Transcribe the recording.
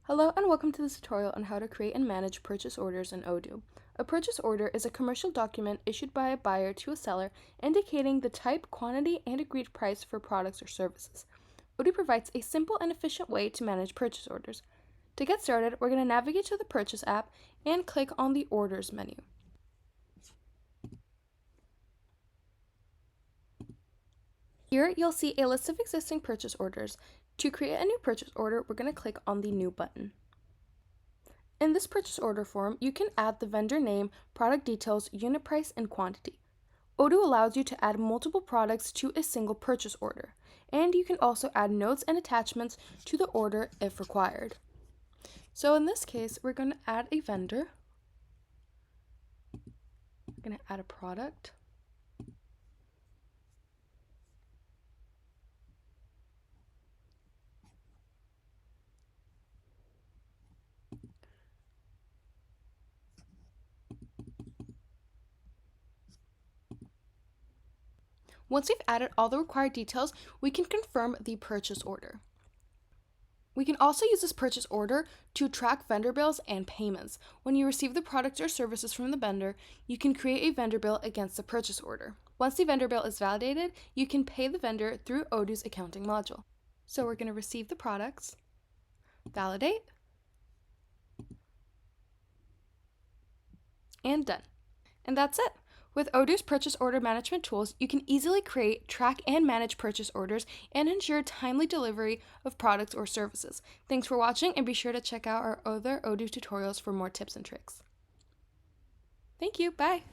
Hello and welcome to this tutorial on how to create and manage purchase orders in Odoo. A purchase order is a commercial document issued by a buyer to a seller indicating the type, quantity, and agreed price for products or services. Odoo provides a simple and efficient way to manage purchase orders. To get started, we're going to navigate to the Purchase app and click on the Orders menu. Here, you'll see a list of existing purchase orders. To create a new purchase order, we're going to click on the New button. In this purchase order form, you can add the vendor name, product details, unit price, and quantity. Odoo allows you to add multiple products to a single purchase order, and you can also add notes and attachments to the order if required. So in this case, we're going to add a vendor. We're going to add a product. Once we've added all the required details, we can confirm the purchase order. We can also use this purchase order to track vendor bills and payments. When you receive the products or services from the vendor, you can create a vendor bill against the purchase order. Once the vendor bill is validated, you can pay the vendor through Odoo's accounting module. So we're going to receive the products, validate, and done. And that's it. With Odoo's purchase order management tools, you can easily create, track, and manage purchase orders and ensure timely delivery of products or services. Thanks for watching, and be sure to check out our other Odoo tutorials for more tips and tricks. Thank you. Bye.